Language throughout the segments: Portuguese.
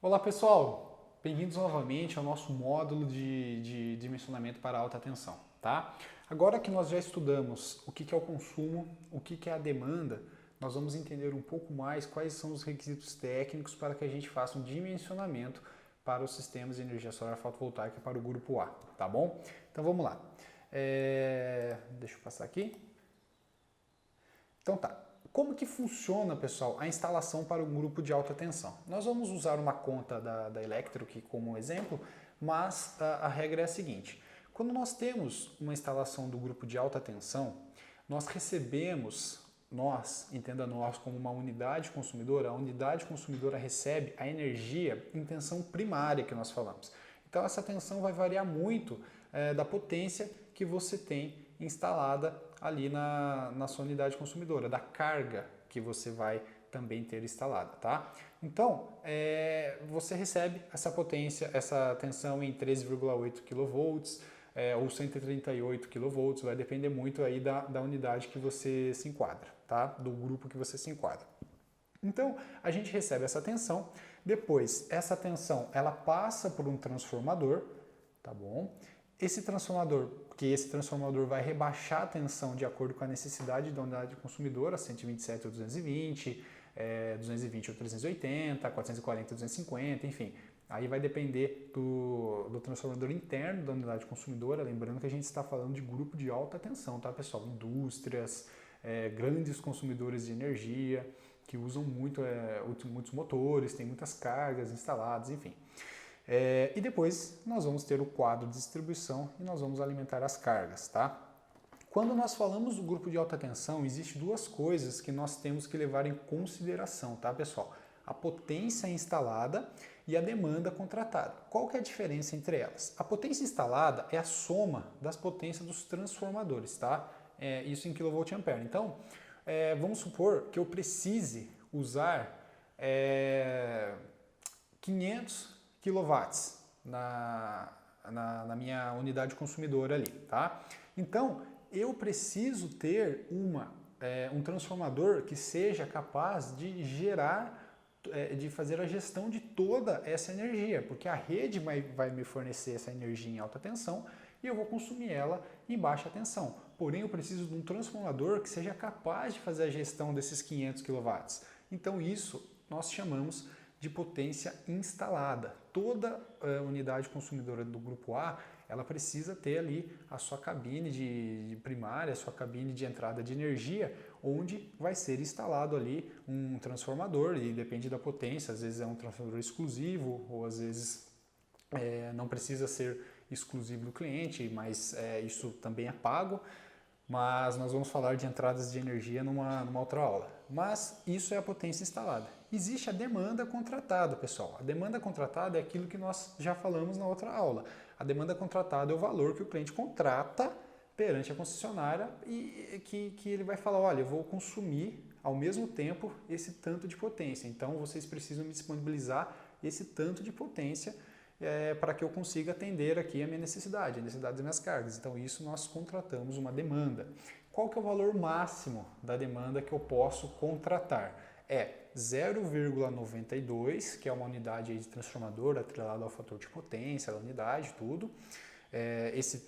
Olá pessoal, bem-vindos novamente ao nosso módulo de dimensionamento para alta tensão, tá? Agora que nós já estudamos o que é o consumo, o que é a demanda, nós vamos entender um pouco mais quais são os requisitos técnicos para que a gente faça um dimensionamento para os sistemas de energia solar fotovoltaica para o grupo A, tá bom? Então vamos lá. Deixa eu passar aqui. Então tá. Como que funciona, pessoal, a instalação para um grupo de alta tensão? Nós vamos usar uma conta da Electric como exemplo, mas a regra é a seguinte. Quando nós temos uma instalação do grupo de alta tensão, nós recebemos, entenda nós como uma unidade consumidora, a unidade consumidora recebe a energia em tensão primária que nós falamos. Então essa tensão vai variar muito da potência que você tem instalada ali na sua unidade consumidora, da carga que você vai também ter instalada, tá? Então, você recebe essa potência, essa tensão em 13,8 kV ou 138 kV, vai depender muito aí da unidade que você se enquadra, tá? Do grupo que você se enquadra. Então, a gente recebe essa tensão, depois essa tensão ela passa por um transformador, tá bom? Esse transformador vai rebaixar a tensão de acordo com a necessidade da unidade consumidora, 127 ou 220, 220 ou 380, 440 ou 250, enfim. Aí vai depender do transformador interno da unidade consumidora, lembrando que a gente está falando de grupo de alta tensão, tá pessoal? Indústrias, grandes consumidores de energia, que usam muitos motores, tem muitas cargas instaladas, enfim. E depois nós vamos ter o quadro de distribuição e nós vamos alimentar as cargas, tá? Quando nós falamos do grupo de alta tensão, existem duas coisas que nós temos que levar em consideração, tá, pessoal? A potência instalada e a demanda contratada. Qual que é a diferença entre elas? A potência instalada é a soma das potências dos transformadores, tá? Isso em kVA. Então, vamos supor que eu precise usar 500 kW na minha unidade consumidora ali, tá? Então, eu preciso ter um transformador que seja capaz de gerar, de fazer a gestão de toda essa energia, porque a rede vai me fornecer essa energia em alta tensão e eu vou consumir ela em baixa tensão. Porém, eu preciso de um transformador que seja capaz de fazer a gestão desses 500 kW. Então, isso nós chamamos de potência instalada. Toda unidade consumidora do grupo A, ela precisa ter ali a sua cabine de primária, a sua cabine de entrada de energia, onde vai ser instalado ali um transformador, e depende da potência, às vezes é um transformador exclusivo, ou às vezes não precisa ser exclusivo do cliente, mas isso também é pago. Mas nós vamos falar de entradas de energia numa outra aula. Mas isso é a potência instalada. Existe a demanda contratada, pessoal. A demanda contratada é aquilo que nós já falamos na outra aula. A demanda contratada é o valor que o cliente contrata perante a concessionária e que ele vai falar, olha, eu vou consumir ao mesmo tempo esse tanto de potência. Então vocês precisam me disponibilizar esse tanto de potência para que eu consiga atender aqui a minha necessidade, a necessidade das minhas cargas. Então isso nós contratamos uma demanda. Qual que é o valor máximo da demanda que eu posso contratar? É 0,92, que é uma unidade aí de transformador atrelada ao fator de potência da unidade, tudo.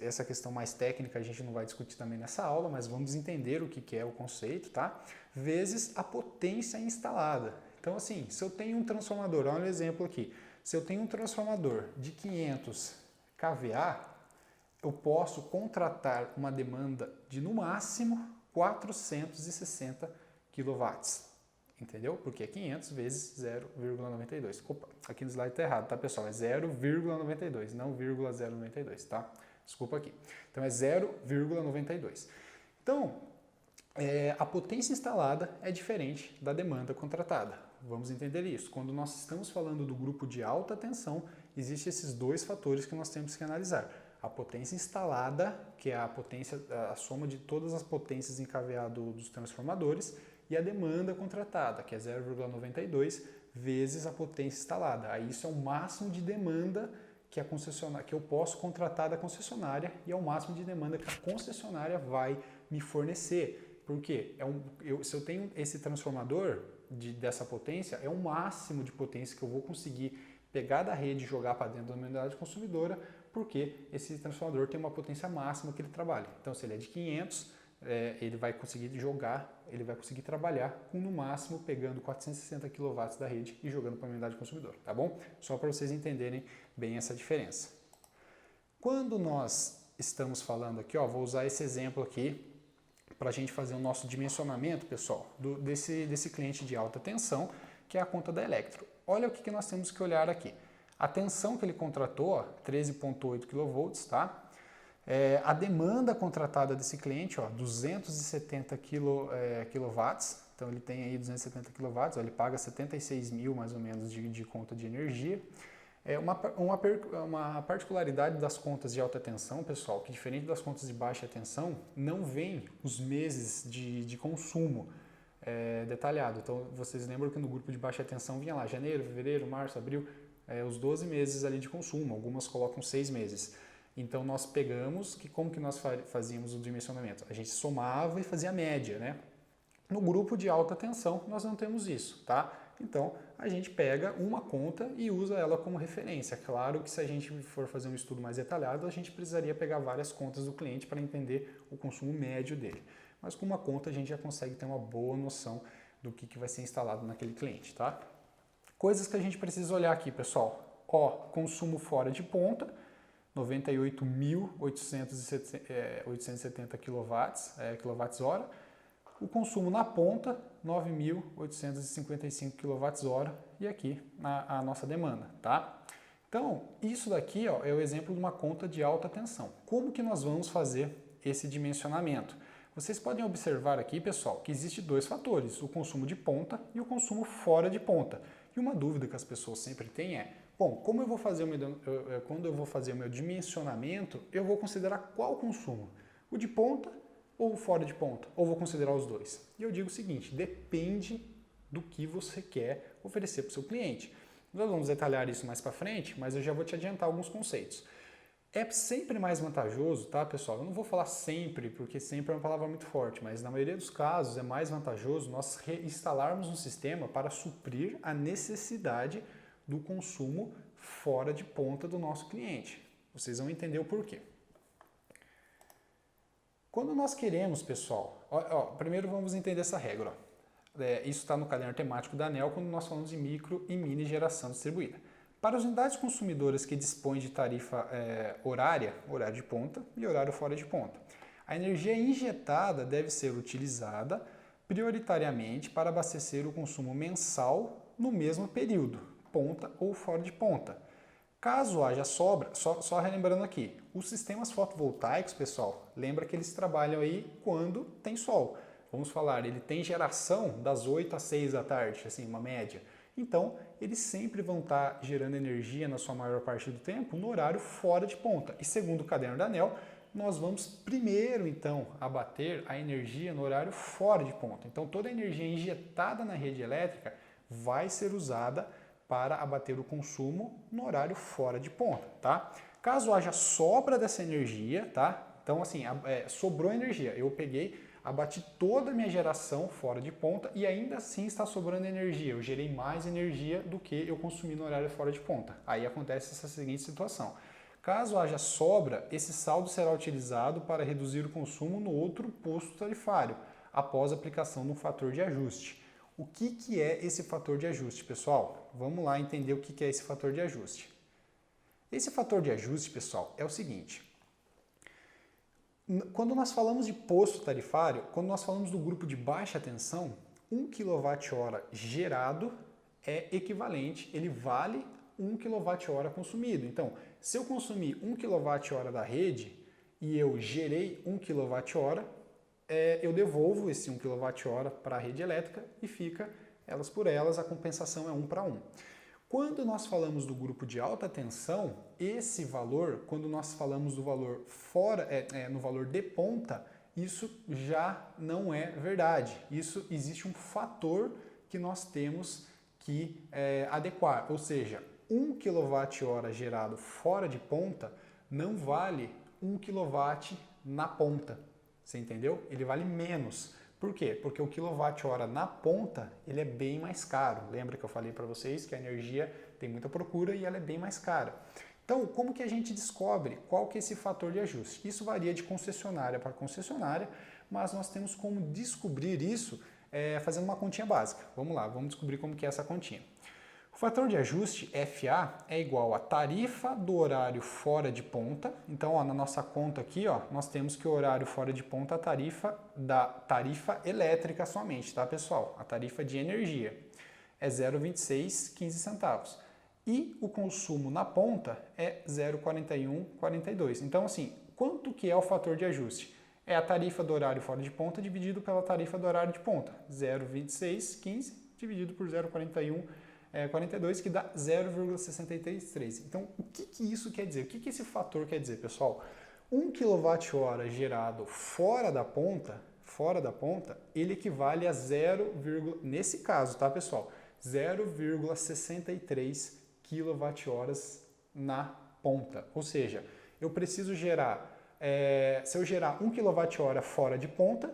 Essa questão mais técnica a gente não vai discutir também nessa aula, mas vamos entender o que é o conceito, tá? Vezes a potência instalada. Então assim, se eu tenho um transformador, olha um exemplo aqui, se eu tenho um transformador de 500 kVA, eu posso contratar uma demanda de, no máximo, 460 kW. Entendeu? Porque é 500 vezes 0,92. Opa, aqui no slide está errado, tá, pessoal? É 0,92, não 0,092, tá? Desculpa aqui. Então, é 0,92. Então, a potência instalada é diferente da demanda contratada. Vamos entender isso. Quando nós estamos falando do grupo de alta tensão, existem esses dois fatores que nós temos que analisar. A potência instalada, que é a soma de todas as potências em kVA dos transformadores, e a demanda contratada, que é 0,92 vezes a potência instalada. Aí isso é o máximo de demanda que eu posso contratar da concessionária e é o máximo de demanda que a concessionária vai me fornecer. Por quê? Se eu tenho esse transformador dessa potência, é o máximo de potência que eu vou conseguir pegar da rede e jogar para dentro da minha unidade consumidora, porque esse transformador tem uma potência máxima que ele trabalha. Então, se ele é de 500, ele vai conseguir jogar, ele vai conseguir trabalhar com, no máximo, pegando 460 kW da rede e jogando para a minha unidade consumidora, tá bom? Só para vocês entenderem bem essa diferença. Quando nós estamos falando aqui, ó, vou usar esse exemplo aqui para a gente fazer o nosso dimensionamento, pessoal, desse cliente de alta tensão, que é a conta da Electro. Olha o que nós temos que olhar aqui. A tensão que ele contratou, 13,8 kV, tá? A demanda contratada desse cliente, ó, 270 kW, então ele tem aí 270 kW, ó, ele paga 76 mil mais ou menos de conta de energia. Uma particularidade das contas de alta tensão, pessoal, que diferente das contas de baixa tensão, não vem os meses de consumo detalhado. Então, vocês lembram que no grupo de baixa tensão vinha lá janeiro, fevereiro, março, abril, os 12 meses ali de consumo, algumas colocam 6 meses. Então, nós pegamos, como que nós fazíamos o dimensionamento? A gente somava e fazia a média, né? No grupo de alta tensão, nós não temos isso, tá? Então, a gente pega uma conta e usa ela como referência. Claro que se a gente for fazer um estudo mais detalhado, a gente precisaria pegar várias contas do cliente para entender o consumo médio dele. Mas com uma conta a gente já consegue ter uma boa noção do que vai ser instalado naquele cliente, tá? Coisas que a gente precisa olhar aqui, pessoal. Ó, consumo fora de ponta, 98.870 kWh. O consumo na ponta, 9.855 kWh, e aqui a nossa demanda, tá? Então, isso daqui, ó, é o exemplo de uma conta de alta tensão. Como que nós vamos fazer esse dimensionamento? Vocês podem observar aqui, pessoal, que existem dois fatores, o consumo de ponta e o consumo fora de ponta. E uma dúvida que as pessoas sempre têm é, bom, quando eu vou fazer o meu dimensionamento, eu vou considerar qual consumo? O de ponta ou fora de ponta? Ou vou considerar os dois? E eu digo o seguinte, depende do que você quer oferecer para o seu cliente. Nós vamos detalhar isso mais para frente, mas eu já vou te adiantar alguns conceitos. É sempre mais vantajoso, tá, pessoal? Eu não vou falar sempre, porque sempre é uma palavra muito forte, mas na maioria dos casos é mais vantajoso nós reinstalarmos um sistema para suprir a necessidade do consumo fora de ponta do nosso cliente. Vocês vão entender o porquê. Quando nós queremos, pessoal, primeiro vamos entender essa regra. Isso está no caderno temático da ANEEL quando nós falamos de micro e mini geração distribuída. Para as unidades consumidoras que dispõem de tarifa horário de ponta e horário fora de ponta, a energia injetada deve ser utilizada prioritariamente para abastecer o consumo mensal no mesmo período, ponta ou fora de ponta. Caso haja sobra, só relembrando aqui, os sistemas fotovoltaicos, pessoal, lembra que eles trabalham aí quando tem sol. Vamos falar, ele tem geração das 8 às 6 da tarde, assim, uma média. Então, eles sempre vão estar gerando energia na sua maior parte do tempo no horário fora de ponta. E segundo o caderno da ANEEL, nós vamos primeiro, então, abater a energia no horário fora de ponta. Então, toda a energia injetada na rede elétrica vai ser usada para abater o consumo no horário fora de ponta, tá? Caso haja sobra dessa energia, tá? Então, assim, sobrou energia. Eu peguei, abati toda a minha geração fora de ponta e ainda assim está sobrando energia. Eu gerei mais energia do que eu consumi no horário fora de ponta. Aí acontece essa seguinte situação. Caso haja sobra, esse saldo será utilizado para reduzir o consumo no outro posto tarifário, após a aplicação do fator de ajuste. O que é esse fator de ajuste, pessoal? Vamos lá entender o que é esse fator de ajuste. Esse fator de ajuste, pessoal, é o seguinte. Quando nós falamos de posto tarifário, quando nós falamos do grupo de baixa tensão, 1 kWh gerado é equivalente, ele vale 1 kWh consumido. Então, se eu consumir 1 kWh da rede e eu gerei 1 kWh, eu devolvo esse 1 kWh para a rede elétrica e fica elas por elas, a compensação é 1 para 1. Quando nós falamos do grupo de alta tensão, esse valor, quando nós falamos do valor fora, no valor de ponta, isso já não é verdade. Isso existe um fator que nós temos que adequar, ou seja, 1 kWh gerado fora de ponta não vale 1 kW na ponta. Você entendeu? Ele vale menos. Por quê? Porque o quilowatt-hora na ponta ele é bem mais caro. Lembra que eu falei para vocês que a energia tem muita procura e ela é bem mais cara. Então, como que a gente descobre qual que é esse fator de ajuste? Isso varia de concessionária para concessionária, mas nós temos como descobrir isso fazendo uma continha básica. Vamos lá, vamos descobrir como que é essa continha. O fator de ajuste, FA, é igual à tarifa do horário fora de ponta. Então, ó, na nossa conta aqui, ó, nós temos que o horário fora de ponta é a tarifa da tarifa elétrica somente, tá, pessoal? A tarifa de energia é 0,2615 centavos. E o consumo na ponta é 0,4142. Então, assim, quanto que é o fator de ajuste? É a tarifa do horário fora de ponta dividido pela tarifa do horário de ponta. 0,2615 dividido por 0,4142, que dá 0,633. Então, o que isso quer dizer? O que esse fator quer dizer, pessoal? 1 kWh gerado fora da ponta, ele equivale a 0, nesse caso, tá, pessoal? 0,63 kWh na ponta. Ou seja, eu preciso gerar, se eu gerar 1 kWh fora de ponta,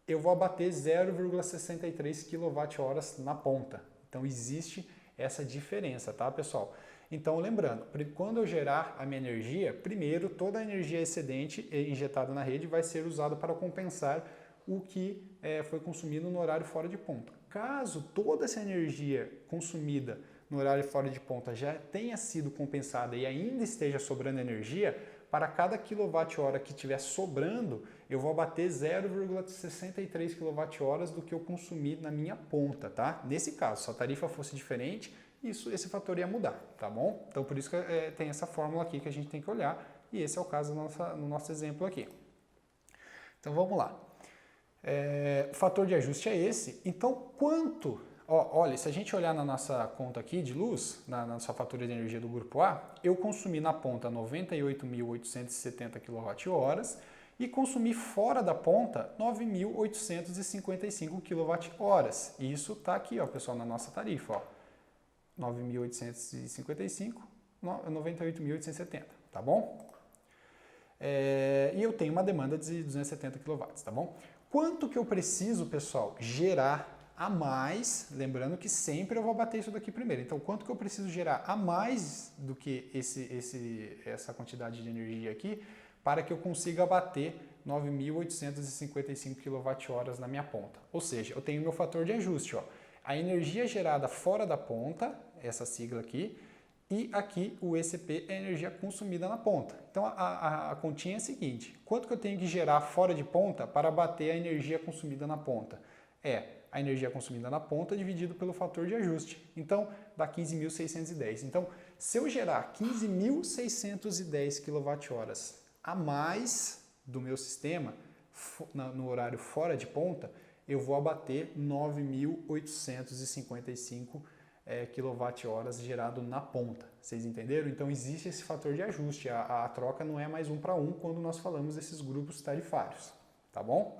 eu vou abater 0,63 kWh na ponta. Então, existe essa diferença, tá, pessoal? Então, lembrando, quando eu gerar a minha energia, primeiro, toda a energia excedente injetada na rede vai ser usada para compensar o que foi consumido no horário fora de ponta. Caso toda essa energia consumida no horário fora de ponta já tenha sido compensada e ainda esteja sobrando energia, para cada quilowatt-hora que estiver sobrando, eu vou abater 0,63 kWh do que eu consumi na minha ponta, tá? Nesse caso, se a tarifa fosse diferente, esse fator ia mudar, tá bom? Então, por isso que tem essa fórmula aqui que a gente tem que olhar, e esse é o caso no nosso exemplo aqui. Então, vamos lá. O fator de ajuste é esse. Então, quanto... olha, se a gente olhar na nossa conta aqui de luz, na nossa fatura de energia do grupo A, eu consumi na ponta 98.870 kWh e consumi fora da ponta 9.855 kWh. E isso está aqui, ó, pessoal, na nossa tarifa, ó. 9.855, 98.870, tá bom? E eu tenho uma demanda de 270 kW, tá bom? Quanto que eu preciso, pessoal, gerar a mais, lembrando que sempre eu vou bater isso daqui primeiro. Então, quanto que eu preciso gerar a mais do que essa quantidade de energia aqui para que eu consiga bater 9.855 kWh na minha ponta? Ou seja, eu tenho meu fator de ajuste, ó. A energia gerada fora da ponta, essa sigla aqui, e aqui o ECP é a energia consumida na ponta. Então, a continha é a seguinte: quanto que eu tenho que gerar fora de ponta para bater a energia consumida na ponta? A energia consumida na ponta dividido pelo fator de ajuste. Então, dá 15.610. Então, se eu gerar 15.610 kWh a mais do meu sistema no horário fora de ponta, eu vou abater 9.855 kWh gerado na ponta. Vocês entenderam? Então, existe esse fator de ajuste. A troca não é mais 1 para 1 quando nós falamos desses grupos tarifários. Tá bom?